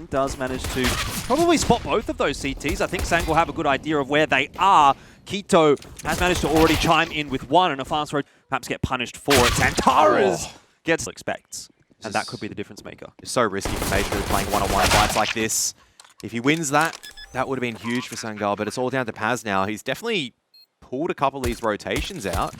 Does manage to probably spot both of those CTs. I think Sang will have a good idea of where they are. Keto has managed to already chime in with one, and a fast road perhaps get punished for it. XANTARES gets expects, and that could be the difference maker. It's so risky for Major playing one-on-one fights like this. If he wins that, that would have been huge for Sangal, but it's all down to Paz now. He's definitely pulled a couple of these rotations out.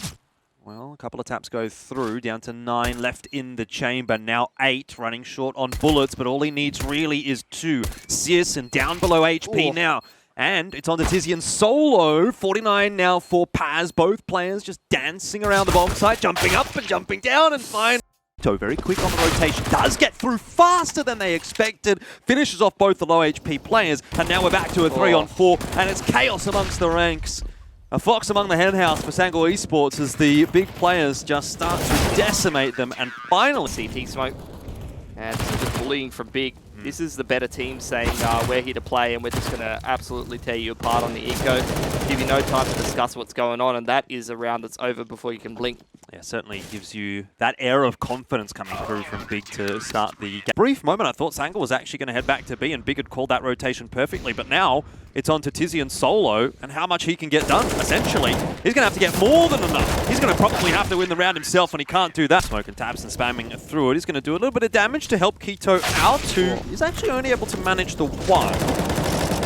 Well, a couple of taps go through, down to 9 left in the chamber. Now 8, running short on bullets, but all he needs really is 2. Searson down below HP now. And it's on to Tizian solo. 49 now for Paz. Both players just dancing around the bomb site, jumping up and jumping down, and fine. So very quick on the rotation, does get through faster than they expected, finishes off both the low HP players, and now we're back to a 3-on-4, and it's chaos amongst the ranks. A fox among the henhouse for SANGAL Esports as the big players just start to decimate them, and finally CT smoke. And just bullying from Big. This is the better team saying, we're here to play and we're just going to absolutely tear you apart on the eco. Give you no time to discuss what's going on, and that is a round that's over before you can blink. Yeah, certainly gives you that air of confidence coming through from Big to start the game. Brief moment, I thought SANGAL was actually going to head back to B, and Big had called that rotation perfectly, but now it's on to Tizian solo, and how much he can get done, essentially. He's going to have to get more than enough. He's going to probably have to win the round himself, and he can't do that. Smoke and taps and spamming through it. He's going to do a little bit of damage to help Keto out, who is actually only able to manage the 1.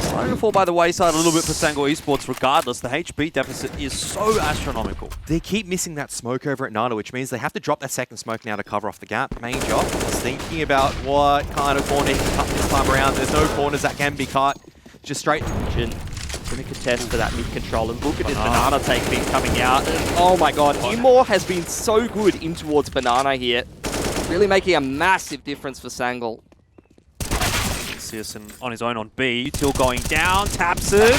Starting to fall by the wayside a little bit for SANGAL Esports regardless. The HP deficit is so astronomical. They keep missing that smoke over at Nana, which means they have to drop that second smoke now to cover off the gap. Main job is thinking about what kind of corner he can cut this time around. There's no corners that can be cut. Just straight. Going to contest for that mid control, and look at this banana take being coming out. Oh my god, Imor has been so good in towards banana here. Really making a massive difference for SANGAL. Searson on his own on B, Till going down, Tapson.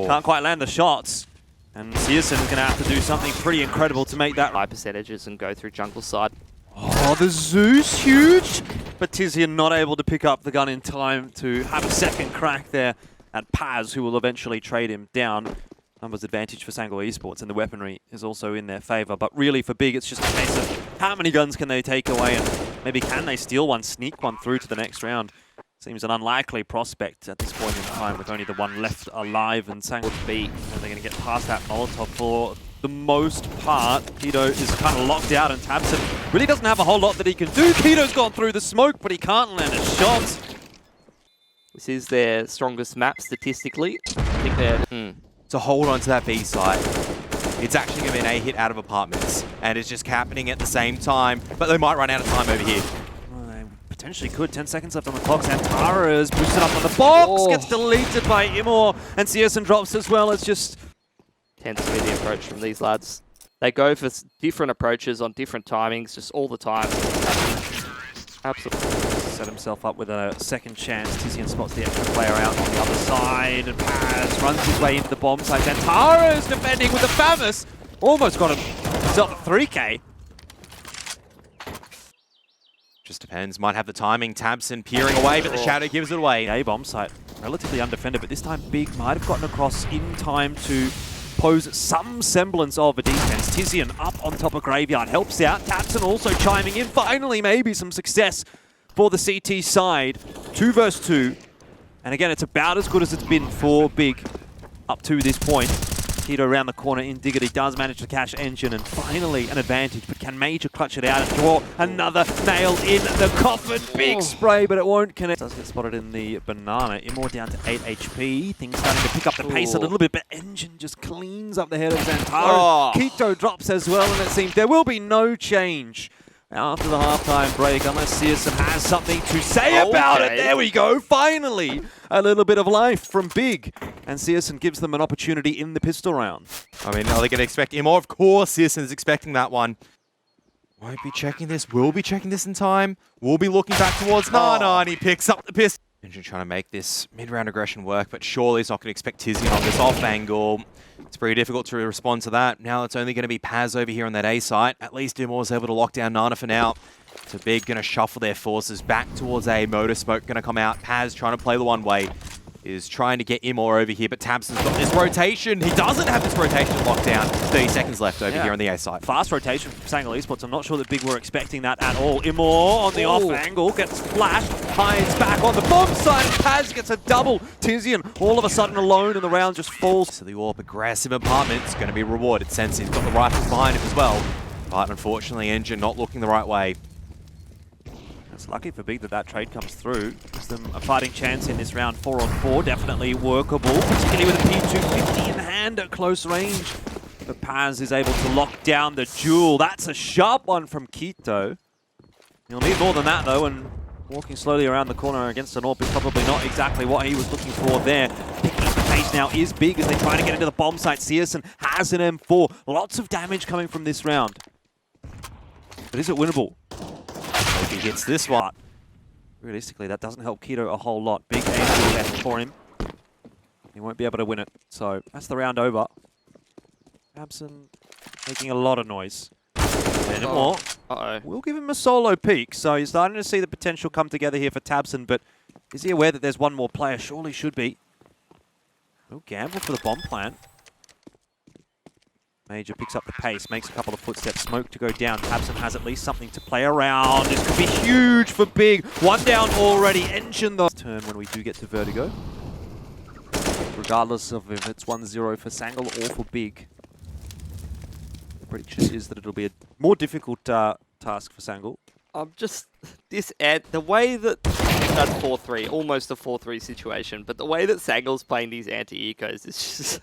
Can't quite land the shots. And Searson is going to have to do something pretty incredible to make that high percentages and go through jungle side. Oh, the Zeus, huge! But Tizian not able to pick up the gun in time to have a second crack there at Paz, who will eventually trade him down. Numbers advantage for SANGAL Esports, and the weaponry is also in their favor. But really for Big, it's just a case of how many guns can they take away, and maybe can they steal one, sneak one through to the next round. Seems an unlikely prospect at this point in time, with only the one left alive, and SANGAL B. They're going to get past that Molotov for the most part. Keto is kind of locked out, and Tabson really doesn't have a whole lot that he can do. Keto's gone through the smoke, but he can't land a shot. This is their strongest map statistically. I think they're... To hold on to that B side, it's actually going to be an A hit out of apartments, and it's just happening at the same time, but they might run out of time over here. Potentially could. 10 seconds left on the clock. XANTARES boosted up on the box, gets deleted by Imor, and Searson drops as well. It's just... Tends to be the approach from these lads. They go for different approaches on different timings, just all the time. Absolutely. Set himself up with a second chance. Tizian spots the extra player out on the other side, and Paz runs his way into the bomb site. XANTARES defending with the famous. Almost got himself a 3K. Just depends. Might have the timing. Tabson peering away, but the shadow gives it away. A bomb site, relatively undefended, but this time Big might have gotten across in time to pose some semblance of a defense. Tizian up on top of Graveyard helps out. Tabson also chiming in. Finally, maybe some success for the CT side. 2 versus 2. And again, it's about as good as it's been for Big up to this point. Keto around the corner in Diggity does manage to catch Engine, and finally an advantage, but can Major clutch it out and draw another nail in the coffin? Big spray, but it won't connect. Does get spotted in the banana. Imor down to 8 HP. Things starting to pick up the pace a little bit, but Engine just cleans up the head of XANTARES. Keto drops as well, and it seems there will be no change after the halftime break, unless Searson has something to say about it. There we go, finally! A little bit of life from Big. And Searson gives them an opportunity in the pistol round. I mean, are they going to expect Imor? Of course, Searson is expecting that one. Won't be checking this. Will be checking this in time. Will be looking back towards Nana, and he picks up the pistol. Engine trying to make this mid-round aggression work, but surely he's not going to expect Tizian on this off angle. It's pretty difficult to respond to that. Now it's only going to be Paz over here on that A site. At least Imor's able to lock down Nana for now. So Big going to shuffle their forces back towards A. Motor Smoke going to come out. Paz trying to play the one-way. is trying to get Imor over here, but Tabson's got this rotation. He doesn't have this rotation locked down. 30 seconds left over here on the A side. Fast rotation from Sangal Esports. I'm not sure that Big were expecting that at all. Imor on the off angle, gets flashed, hides back on the bomb side. Paz gets a double. Tizian all of a sudden alone and the round just falls. So the AWP aggressive apartment's going to be rewarded. Sensei's got the rifles behind him as well. But unfortunately, Engine not looking the right way. It's lucky for Big that that trade comes through. Gives them a fighting chance in this round 4-on-4. Definitely workable, particularly with a P250 in hand at close range. But Paz is able to lock down the duel. That's a sharp one from Quito. He'll need more than that though, and walking slowly around the corner against an AWP is probably not exactly what he was looking for there. Picking up the pace now is Big as they try to get into the bomb site. Searson has an M4. Lots of damage coming from this round. But is it winnable? If he hits this one. Realistically, that doesn't help Quito a whole lot. Big aim left for him. He won't be able to win it. So that's the round over. Abson making a lot of noise. And more. We'll give him a solo peek. So you're starting to see the potential come together here for Tabson, but is he aware that there's one more player? Surely should be. No gamble for the bomb plant. Major picks up the pace, makes a couple of footsteps. Smoke to go down. Tabson has at least something to play around. This could be huge for Big. One down already. Engine the turn when we do get to Vertigo. Regardless of if it's 1-0 for Sangal or for Big. The prediction is that it'll be a more difficult task for Sangal. I'm just the way that that's 4-3, almost a 4-3 situation, but the way that Sangal's playing these anti-ecos is just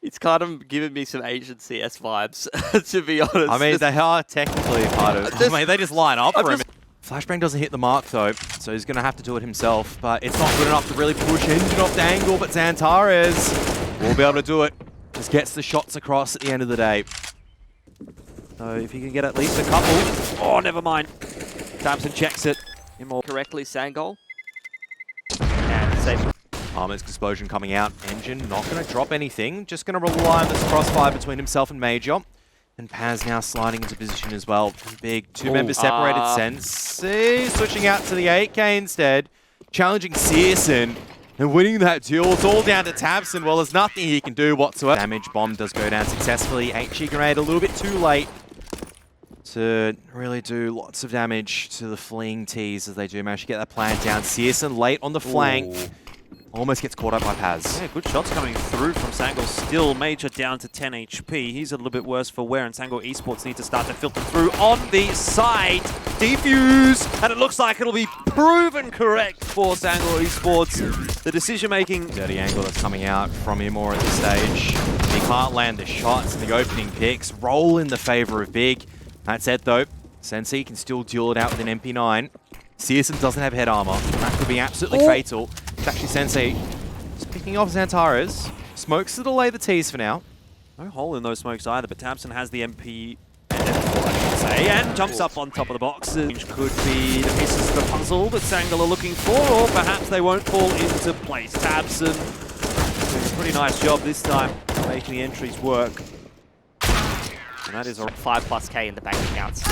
it's kind of giving me some Asian CS vibes, to be honest. I mean, they are technically part of it. I mean, they just line up for him. Flashbang doesn't hit the mark, though, so he's going to have to do it himself. But it's not good enough to really push Engine off the angle, but XANTARES will be able to do it. Just gets the shots across at the end of the day. So if he can get at least a couple... Oh, never mind. Tabson checks it. Correctly, Sangal. And safe. Armor's explosion coming out. Engine not going to drop anything. Just going to rely on this crossfire between himself and Major. And Paz now sliding into position as well. Big two members separated. Sensei switching out to the 8K instead. Challenging Searson and winning that duel. It's all down to Tabson. Well, there's nothing he can do whatsoever. Damage bomb does go down successfully. HE grenade a little bit too late to really do lots of damage to the fleeing T's as they do manage to get that plant down. Searson late on the flank. Almost gets caught up by Paz. Yeah, good shots coming through from Sangal. Still Major down to 10 HP. He's a little bit worse for wear, and Sangal Esports need to start to filter through on the side. Defuse, and it looks like it'll be proven correct for Sangal Esports. The decision-making... Dirty angle that's coming out from Imor at this stage. He can't land the shots in the opening picks. Roll in the favor of Big. That's it, though. Sensei can still duel it out with an MP9. Searson doesn't have head armor. That could be absolutely fatal. It's actually Sensei just picking off XANTARES. Smokes to delay the T's for now. No hole in those smokes either, but Tabson has the MP and M4, I should say, and jumps up on top of the boxes. Could be the pieces of the puzzle that Sangal are looking for, or perhaps they won't fall into place. Tabson doing a pretty nice job this time, making the entries work. And that is a 5+ in the bank accounts.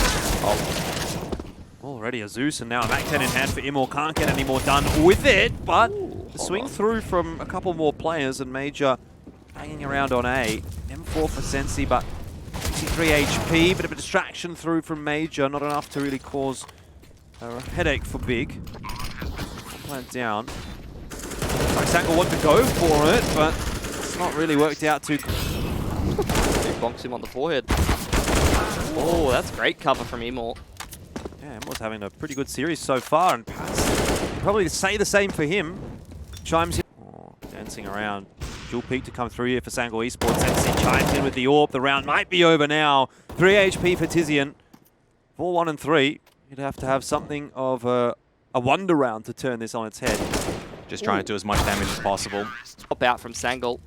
Already a Zeus, and now a Mac 10 in hand for Imor. Can't get any more done with it, but the swing through from a couple more players, and Major hanging around on A. M4 for Sensei, but 63 HP. Bit of a distraction through from Major, not enough to really cause a headache for Big. Plant down. Sangal want to go for it, but it's not really worked out too. Big bonks him on the forehead. Oh, that's great cover from Imor. Yeah, Imor's having a pretty good series so far, and Paz probably say the same for him. Chimes in. Oh, dancing around. Dual peak to come through here for Sangal Esports. Sensei chimes in with the AWP. The round might be over now. 3 HP for Tizian. 4-1 and 3. You'd have to have something of a wonder round to turn this on its head. Just trying to do as much damage as possible. Pop out from Sangal.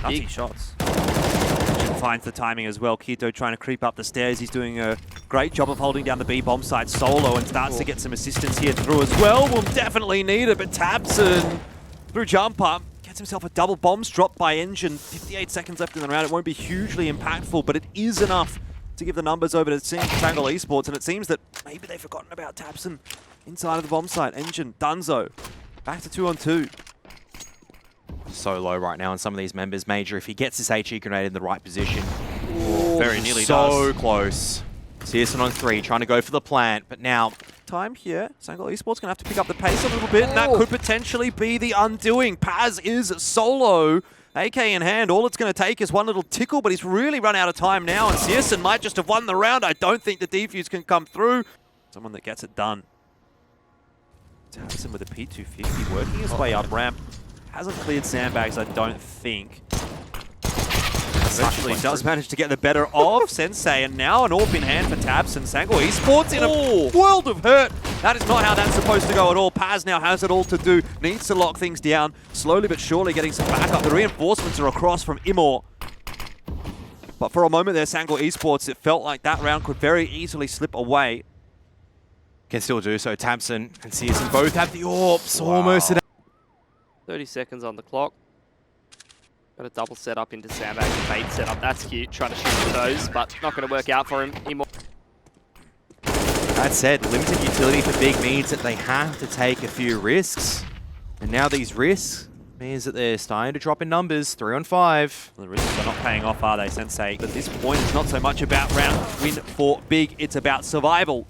Nutty shots. Finds the timing as well. Quito trying to creep up the stairs. He's doing a great job of holding down the B bomb side solo and starts to get some assistance here through as well. Will definitely need it, but Tabson through jump up gets himself a double bombs dropped by Engine. 58 seconds left in the round. It won't be hugely impactful, but it is enough to give the numbers over to Sangal Esports, and it seems that maybe they've forgotten about Tabson inside of the bomb site. Engine, Dunzo. Back to 2-on-2. So low right now on some of these members. Major, if he gets this HE grenade in the right position. Very nearly so does. close. Searson on 3, trying to go for the plant, but now Time here. SANGAL Esports going to have to pick up the pace a little bit, and that could potentially be the undoing. Paz is solo. AK in hand. All it's going to take is one little tickle, but he's really run out of time now, and Searson might just have won the round. I don't think the defuse can come through. Someone that gets it done. Tabson with a P250 working his way up ramp. Hasn't cleared sandbags, I don't think. Eventually does manage to get the better of Sensei, and now an AWP in hand for Tabson. SANGAL Esports in a world of hurt. That is not how that's supposed to go at all. Paz now has it all to do. Needs to lock things down. Slowly but surely getting some backup. The reinforcements are across from Imor. But for a moment there, SANGAL Esports, it felt like that round could very easily slip away. can still do so. Tabson and Searson both have the AWPs. Wow. Almost at 30 seconds on the clock. Got a double setup into sandbag and bait setup. That's cute, trying to shoot for those, but not going to work out for him anymore. That said, limited utility for Big means that they have to take a few risks. And now these risks means that they're starting to drop in numbers, 3 on 5. The risks are not paying off, are they, Sensei? At this point, it's not so much about round win for Big, it's about survival.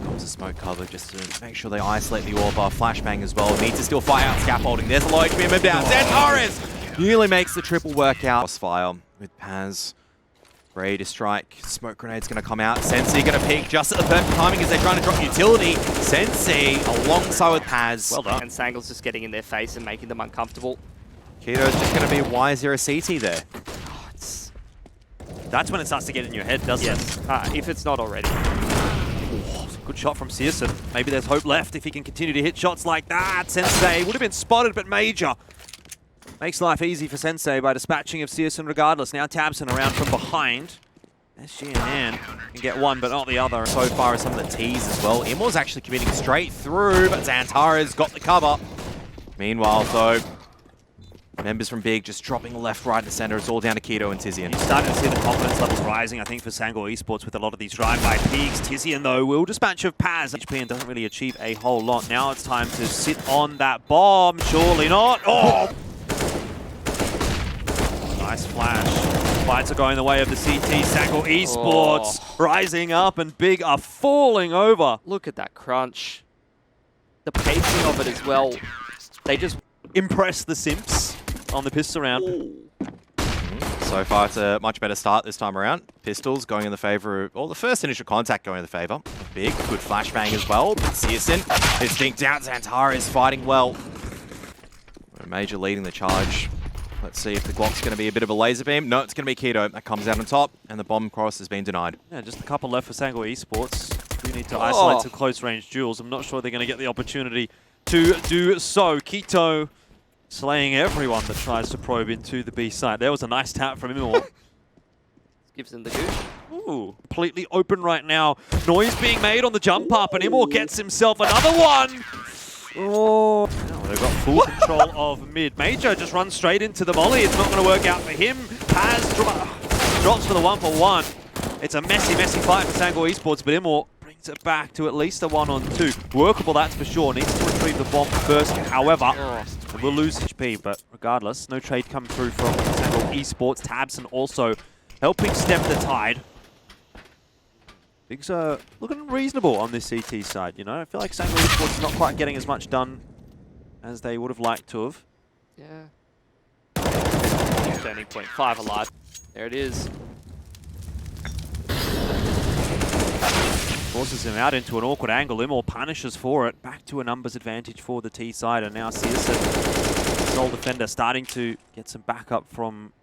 Comes a smoke cover just to make sure they isolate the AWP. Flashbang as well. Needs to still fire out scaffolding. There's a low HP move down. XANTARES nearly makes the triple work out. Crossfire with Paz. Ready to strike. Smoke grenade's going to come out. Sensei going to peek just at the perfect timing as they're trying to drop utility. Sensei alongside with Paz. Well done. And SANGAL's just getting in their face and making them uncomfortable. Keto's just going to be Y0CT there. Oh, That's when it starts to get in your head, doesn't it? Yes, if it's not already. Good shot from Searson. Maybe there's hope left if he can continue to hit shots like that. Sensei would have been spotted, but Major makes life easy for Sensei by dispatching of Searson regardless. Now Tabson around from behind. SG in hand can get one, but not the other. So far as some of the T's as well. Imor's actually committing straight through, but XANTARES got the cover. Meanwhile, though, members from Big just dropping left, right, and center. It's all down to Keto and Tizian. You're starting to see the confidence levels rising, I think, for SANGAL Esports with a lot of these drive-by peaks. Tizian, though, will dispatch of Paz. HP and doesn't really achieve a whole lot. Now it's time to sit on that bomb. Surely not. Oh! Nice flash. Fights are going the way of the CT. SANGAL Esports rising up, and Big are falling over. Look at that crunch. The pacing of it as well. They just Impress the simps on the pistol round. So far, it's a much better start this time around. Pistols going in the favor of, well, the first initial contact going in the favor of Big. Good flashbang as well. Searson is dinked out. XANTARES fighting well. Major leading the charge. Let's see if the Glock's going to be a bit of a laser beam. No, it's going to be Keto. That comes out on top, and the bomb cross has been denied. Yeah, just a couple left for SANGAL Esports. We need to isolate some close-range duels. I'm not sure they're going to get the opportunity to do so. Keto slaying everyone that tries to probe into the B site. There was a nice tap from Imor. gives them the gooch. Ooh, completely open right now. Noise being made on the jump up, and Imor gets himself another one. Oh, no, they've got full control of mid. Major just runs straight into the molly. It's not going to work out for him. Paz drops for the 1-for-1. It's a messy, messy fight for SANGAL Esports, but Imor brings it back to at least a 1-on-2. Workable, that's for sure. Needs to retrieve the bomb first, however. We'll lose HP, but regardless, no trade come through from SANGAL Esports. Tabson also helping stem the tide. Things are looking reasonable on this CT side, you know? I feel like SANGAL Esports is not quite getting as much done as they would have liked to have. Yeah. Turning point 5 alive. There it is. Forces him out into an awkward angle. Imor punishes for it. Back to a numbers advantage for the T side, and now Searson, sole defender, starting to get some backup from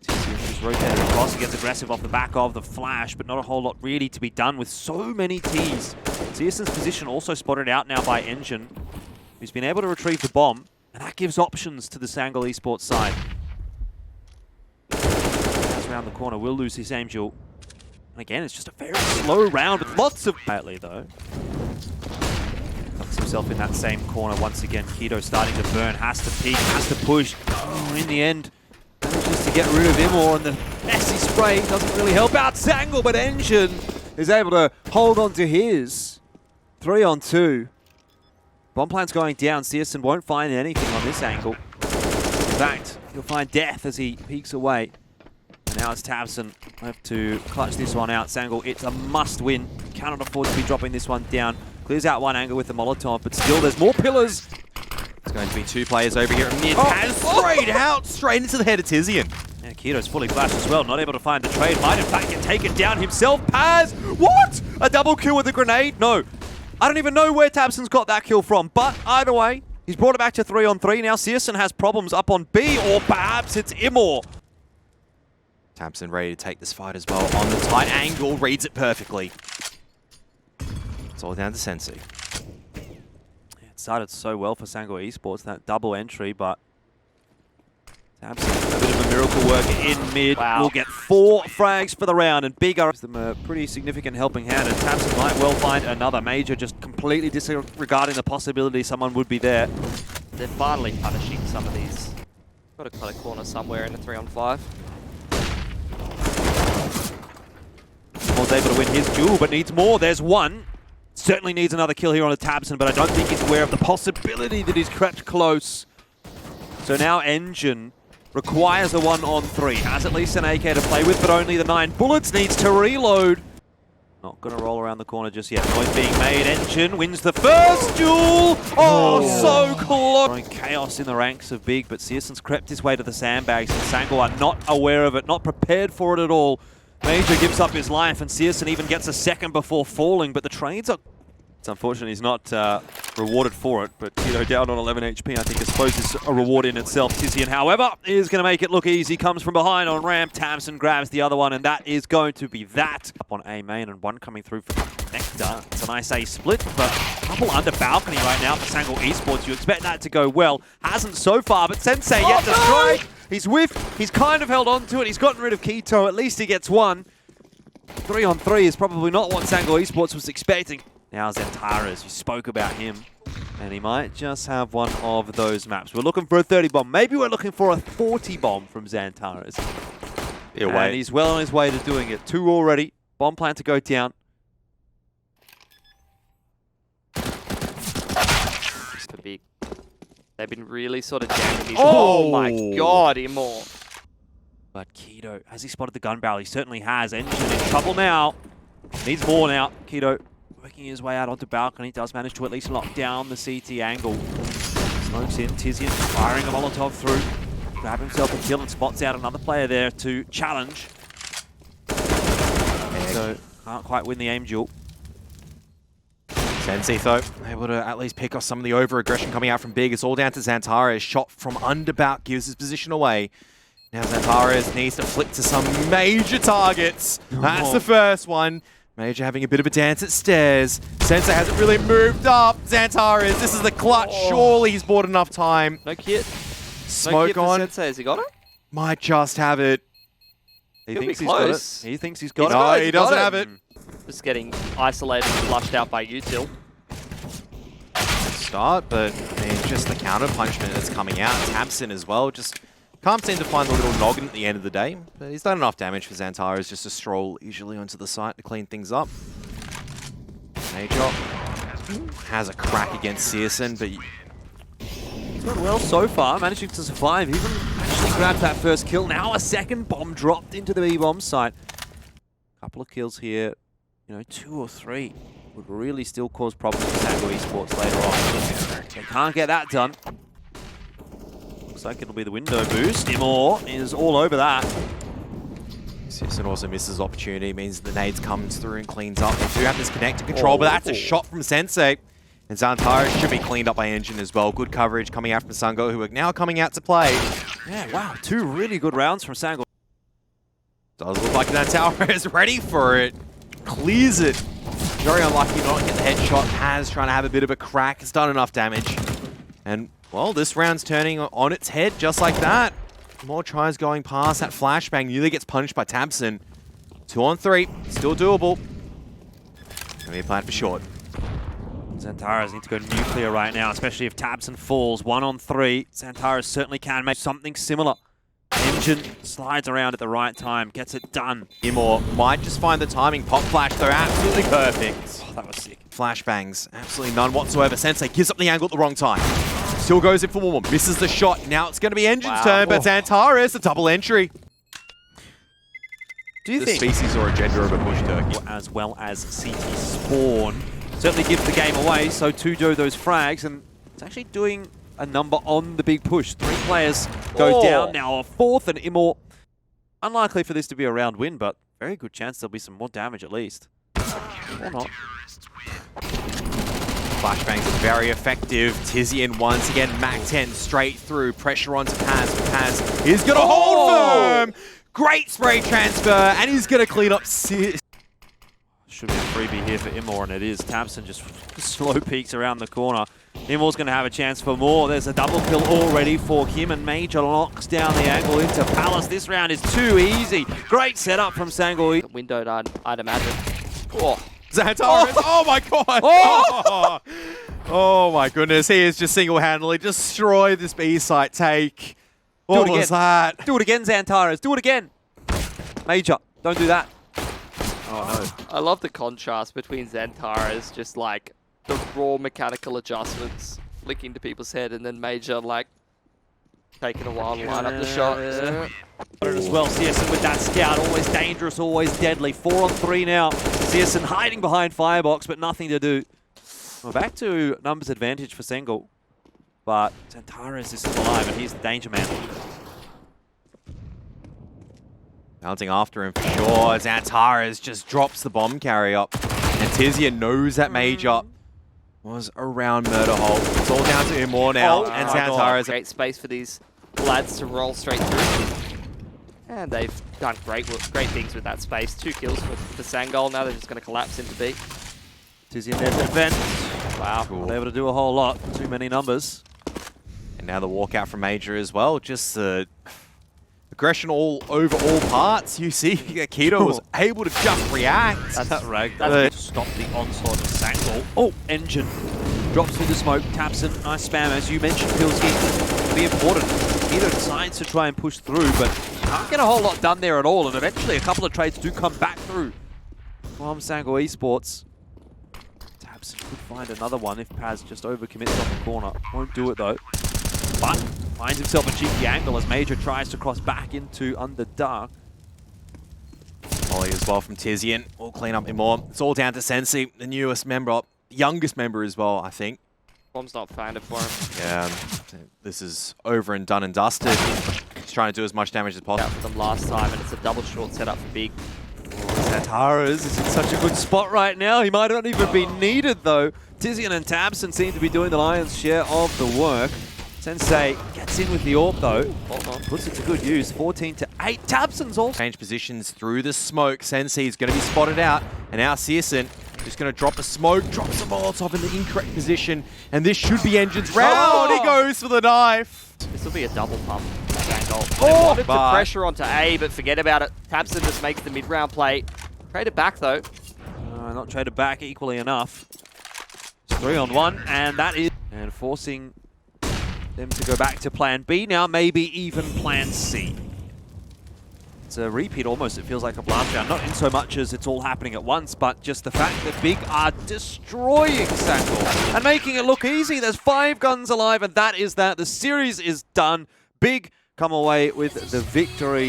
He's rotated across. He gets aggressive off the back of the flash, but not a whole lot really to be done with so many Ts. Searson's position also spotted out now by Engine, who's been able to retrieve the bomb, and that gives options to the SANGAL Esports side. That's around the corner. Will lose his Angel. And again, it's just a very slow round with lots of... Badly, though. Tucks himself in that same corner once again. Keto starting to burn, has to peek, has to push. Oh, in the end, manages to get rid of Imor, and the messy spray doesn't really help out SANGAL, but Engine is able to hold on to his. 3 on 2. Bomb plant's going down. Searson won't find anything on this angle. In fact, he'll find death as he peeks away. And now it's Tabson. Have to clutch this one out. Sangal, it's a must win. Cannot afford to be dropping this one down. Clears out one angle with the Molotov, but still there's more pillars. It's going to be 2 players over here at mid. Has straight out, straight into the head of Tizian. Yeah, Keto's fully flashed as well. Not able to find the trade. Might in fact get taken down himself. Paz, what? A double kill with a grenade? No. I don't even know where Tabson's got that kill from, but either way, he's brought it back to 3 on 3. Now Searson has problems up on B, or perhaps it's Imor. Tabson ready to take this fight as well. On the tight angle, reads it perfectly. It's all down to Sensei. Yeah, it started so well for Sangal Esports, that double entry, but Tabson, a bit of a miracle work in mid. Wow. Will get 4 frags for the round, and Big gives them a pretty significant helping hand, and Tabson might well find another major, just completely disregarding the possibility someone would be there. They're finally punishing some of these. Got to cut a corner somewhere in a 3 on 5. Was able to win his duel, but needs more. There's one. Certainly needs another kill here on the Tabson, but I don't think he's aware of the possibility that he's crept close. So now Engine requires a 1 on 3. Has at least an AK to play with, but only the 9 bullets. Needs to reload. Not going to roll around the corner just yet. Noise being made. Engine wins the first duel. Oh, so close. Throwing chaos in the ranks of Big, but Searson's crept his way to the sandbags, and Sangal are not aware of it, not prepared for it at all. Major gives up his life, and Searson even gets a second before falling, but the trades are... It's unfortunate he's not rewarded for it, but Keto down on 11 HP, I think I suppose is a reward in itself. Tizian, however, is going to make it look easy. Comes from behind on ramp. Tabson grabs the other one, and that is going to be that. Up on A main, and one coming through from Nectar. It's a nice A split, but a couple under balcony right now for Sangal Esports. You expect that to go well. Hasn't so far, but Sensei yet to strike. He's whiffed. He's kind of held on to it. He's gotten rid of Keto. At least he gets one. 3 on 3 is probably not what Sangal Esports was expecting. Now XANTARES, you spoke about him, and he might just have one of those maps. We're looking for a 30 bomb. Maybe we're looking for a 40 bomb from XANTARES. And he's well on his way to doing it. 2 already. Bomb plant to go down. Just for Big. They've been really sort of jamming these. Oh my god, Imor. But Keto, has he spotted the gun barrel? He certainly has. Engine in trouble now. Needs more now. Keto working his way out onto balcony. Does manage to at least lock down the CT angle. Smokes in. Tizian firing a Molotov through. Grab himself a kill and spots out another player there to challenge. So can't quite win the aim duel. Sensei, though, able to at least pick off some of the over-aggression coming out from Big. It's all down to XANTARES. Shot from underbout gives his position away. Now XANTARES needs to flip to some major targets. That's the first one. Major having a bit of a dance at stairs. Sensei hasn't really moved up. XANTARES, this is the clutch. Surely he's bought enough time. No kit. Smoke on. Sensei, has he got it? Might just have it. He He'll thinks be he's got close. it. He thinks he's got it. No, he doesn't have it. Just getting isolated and flushed out by Util. Start, but I mean, just the counter punishment that's coming out. Tabson as well. Just can't seem to find the little noggin at the end of the day. But he's done enough damage for XANTARES just to stroll easily onto the site to clean things up. Major has a crack against Searson, but He's done well so far, managing to survive. Even actually grabbed that first kill. Now a second bomb dropped into the B-bomb site. Couple of kills here, you know, 2 or 3 would really still cause problems for Sangal Esports later on. They can't get that done. Looks like it'll be the window boost. Imor is all over that. Searson also misses opportunity, means the nades comes through and cleans up. They do have this connected control, but that's a shot from Sensei. And XANTARES should be cleaned up by Engine as well. Good coverage coming out from Sangal, who are now coming out to play. Yeah, wow, 2 really good rounds from Sangal. Does look like XANTARES is ready for it. Clears it. Very unlucky not to get the headshot. Has trying to have a bit of a crack. It's done enough damage. And, well, this round's turning on its head just like that. More tries going past. That flashbang nearly gets punished by Tabson. 2 on 3. Still doable. Gonna be a plan for short. XANTARES need to go nuclear right now, especially if Tabson falls. 1 on 3. XANTARES certainly can make something similar. Engine slides around at the right time, gets it done. Imor might just find the timing. Pop flash, they're absolutely perfect. Oh, that was sick. Flashbangs, absolutely none whatsoever. Sensei gives up the angle at the wrong time. Still goes in for one more, misses the shot. Now it's going to be Engine's turn, but XANTARES, a double entry. Do you the think species or agenda of a push turkey? As well as CT Spawn certainly give the game away, so to do those frags, and it's actually doing a number on the big push. 3 players go down now, a 4th, and Imor. Unlikely for this to be a round win, but very good chance there'll be some more damage at least. Or not. Flashbangs are very effective. Tizian once again, Mac 10 straight through. Pressure onto Paz. Paz is going to hold firm. Great spray transfer, and he's going to clean up. Should be a freebie here for Imor, and it is. Tabson just slow peeks around the corner. Imor's going to have a chance for more. There's a double kill already for him, and Major locks down the angle into Palace. This round is too easy. Great setup from SANGAL. Windowed, I'd imagine. Oh. XANTARES, oh my god! Oh! Oh my goodness, he has just single-handedly destroyed this B site take. What was that? Do it again, XANTARES. Do it again. Major, don't do that. Oh no. I love the contrast between XANTARES, just like the raw mechanical adjustments flicking to people's head, and then Major like taking a while to line up the shot. As well, Searson with that scout, always dangerous, always deadly. 4 on 3 now. Searson hiding behind Firebox, but nothing to do. We're back to numbers advantage for SANGAL, but XANTARES is still alive, and he's the danger man. Bouncing after him for sure. XANTARES just drops the bomb carry up, and Tizian knows that Major was around Murder Hole. It's all down to Imor now, and XANTARES. Great space for these lads to roll straight through. And they've done great things with that space. 2 kills for SANGAL. Now they're just going to collapse into B. Tizian there to defend. Wow. Cool. Not able to do a whole lot. Too many numbers. And now the walkout from Major as well. Just aggression all over all parts. You see, Keto was able to just react. That's that rag. That's Stop the onslaught of SANGAL. Oh, Engine drops through the smoke. Tabson, nice spam, as you mentioned, Pilski. It'll be important. Keto decides to try and push through, but can't get a whole lot done there at all. And eventually, a couple of trades do come back through from SANGAL Esports. Tabson could find another one if Paz just overcommits on the corner. Won't do it though. But finds himself a cheeky angle as Major tries to cross back into Underdark. Volley as well from Tizian. We'll clean up Imor. It's all down to Sensei, the newest member, youngest member as well, I think. Bomb's not founded for him. Yeah, this is over and done and dusted. He's trying to do as much damage as possible. For them last time, and it's a double short setup for Big. XANTARES is in such a good spot right now. He might not even be needed though. Tizian and Tabson seem to be doing the lion's share of the work. Sensei gets in with the AWP though. Puts it to good use. 14 to 8. Tabson's also Change positions through the smoke. Sensei is going to be spotted out. And now Searson just going to drop a smoke, drops a Molotov in the incorrect position. And this should be Engine's round. He goes for the knife. This will be a double pump. SANGAL. Oh, Wanted to pressure onto A, but forget about it. Tabson just makes the mid-round play. Trade it back though. not traded back equally enough. It's 3 on 1, and that is... And forcing them to go back to plan B now, maybe even plan C. It's a repeat almost, it feels like a blast round. Not in so much as it's all happening at once, but just the fact that Big are destroying SANGAL and making it look easy. There's 5 guns alive, and that is that. The series is done. Big come away with the victory.